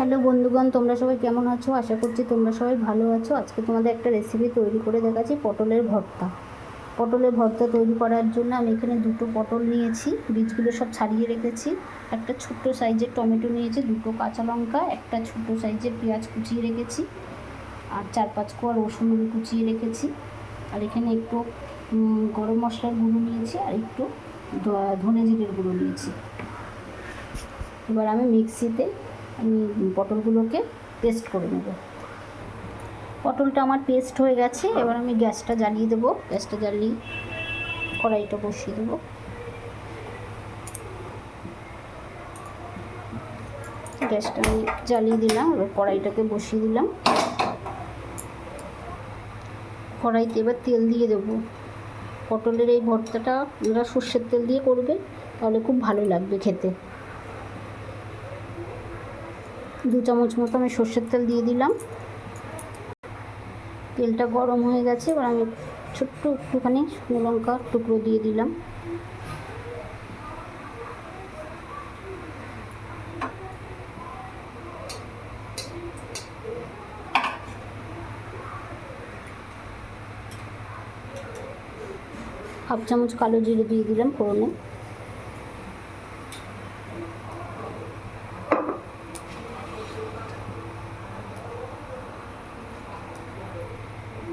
Hello বন্ধুগণ, তোমরা সবাই কেমন আছো? আশা করছি তোমরা সবাই ভালো আছো। আজকে তোমাদের একটা রেসিপি তৈরি করে দেখাচ্ছি, পটলের ভর্তা। পটলের ভর্তা তৈরি করার জন্য আমি এখানে দুটো পটল নিয়েছি, বীজগুলো সব ছাড়িয়ে রেখেছি। একটা ছোট্ট সাইজের টমেটো নিয়েছি, দুটো কাঁচা লঙ্কা, একটা ছোটো সাইজের পেঁয়াজ কুচিয়ে রেখেছি, আর 4-5 কোয়া রসুন কুচিয়ে রেখেছি। আর এখানে একটু গরম মশলার গুঁড়ো নিয়েছি, আর একটু ধনে জিরের গুঁড়ো নিয়েছি। এবার আমি মিক্সিতে পটলগুলোকে পেস্ট করে নেব। পটলটা আমার পেস্ট হয়ে গেছে। এবার আমি গ্যাসটা জ্বালিয়ে দেবো। গ্যাসটা জ্বালিয়ে কড়াইটা বসিয়ে দেবো। গ্যাসটা আমি জ্বালিয়ে দিলাম। এবার কড়াইটাকে বসিয়ে দিলাম। কড়াইতে এবার তেল দিয়ে দেবো। পটলের এই ভর্তাটা আমরা সর্ষের তেল দিয়ে করবে, তাহলে খুব ভালো লাগবে খেতে। 2 চামচ মতো আমি সর্ষের তেল দিয়ে দিলাম। তেলটা গরম হয়ে গেছে। এবার আমি ছোট্ট একটুখানি শুকনো লঙ্কার টুকরো দিয়ে দিলাম। হাফ চামচ কালো জিরে দিয়ে দিলাম ফোড়নে।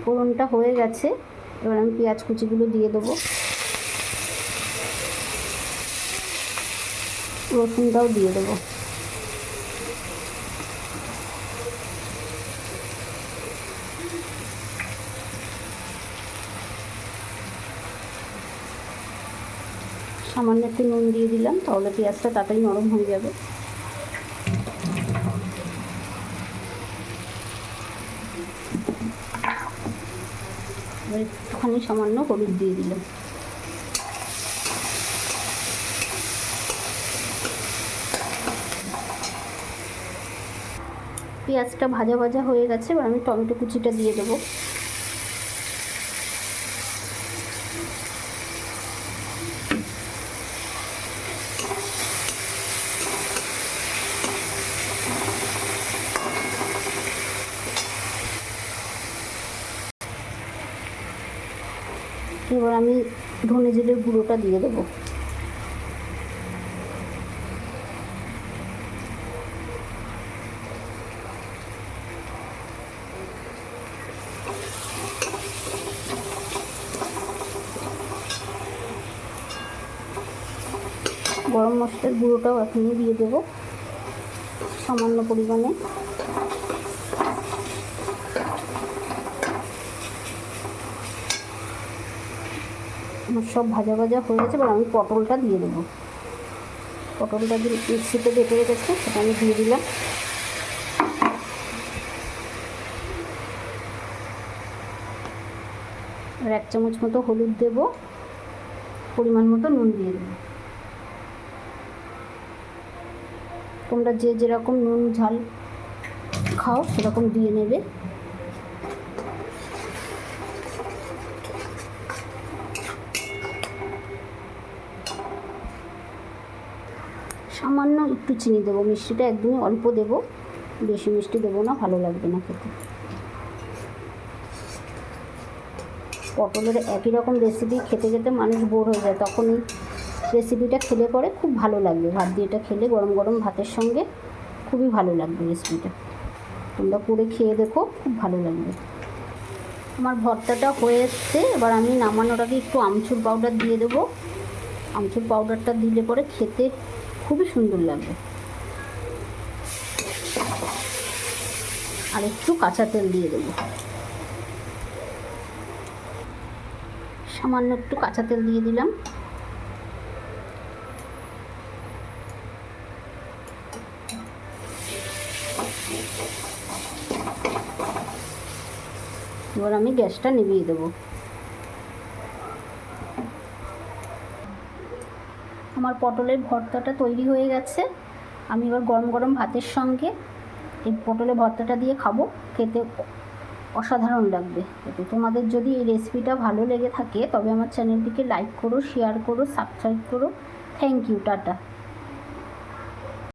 ফোড়নটা হয়ে গেছে। এবার আমি পেঁয়াজ কুচিগুলো দিয়ে দেবো। রসুনটাও দিয়ে দেবো। সামান্য একটু নুন দিয়ে দিলাম, তাহলে পেঁয়াজটা তাড়াতাড়ি নরম হয়ে যাবে। এবার একটুখানি সামান্য হলুদ দিয়ে দিলাম। পেঁয়াজটা ভাজা ভাজা হয়ে গেছে। এবার আমি টমেটো কুচিটা দিয়ে দেবো। এবার আমি ধনে জিরের গুঁড়োটা দিয়ে দেবো। গরম মশলার গুঁড়োটাও এখনই দিয়ে দেবো সামান্য পরিমাণে। আমার সব ভাজা ভাজা হয়ে গেছে। এবার আমি পটলটা দিয়ে দেবো। পটলটা দিয়ে মিক্সিতে বেটে রেখেছে, সেটা আমি দিয়ে দিলাম। আর 1 চামচ মতো হলুদ দেবো, পরিমাণ মতো নুন দিয়ে দেবো। তোমরা যে যেরকম নুন ঝাল খাও সেরকম দিয়ে নেবে। সামান্য একটু চিনি দেবো। মিষ্টিটা একদমই অল্প দেবো, বেশি মিষ্টি দেবো না, ভালো লাগবে না খেতে। পটলের একই রকম রেসিপি খেতে খেতে মানুষ বোর হয়ে যায়, তখন এই রেসিপিটা খেলে পরে খুব ভালো লাগবে। ভাত দিয়ে এটা খেলে গরম গরম ভাতের সঙ্গে খুবই ভালো লাগবে রেসিপিটা। তোমরা করে খেয়ে দেখো, খুব ভালো লাগবে। আমার ভর্তাটা হয়ে এসছে। এবার আমি নামানোর আগে একটু আমচুর পাউডার দিয়ে দেবো। আমচুর পাউডারটা দিলে পরে খেতে খুবই সুন্দর লাগবে। আর একটু কাঁচা তেল দিয়ে দেবো, সামান্য একটু কাঁচা তেল দিয়ে দিলাম। এবার আমি গ্যাসটা নিভিয়ে দেবো। আমার পটলের ভর্তাটা তৈরি হয়ে গেছে। আমি এবার গরম গরম ভাতের সঙ্গে এই পটলের ভর্তাটা দিয়ে খাবো। খেতে অসাধারণ লাগবে। তোমাদের যদি এই রেসিপিটা ভালো লেগে থাকে তবে আমার চ্যানেলটিকে লাইক করো, শেয়ার করো, সাবস্ক্রাইব করো। Thank you, tata.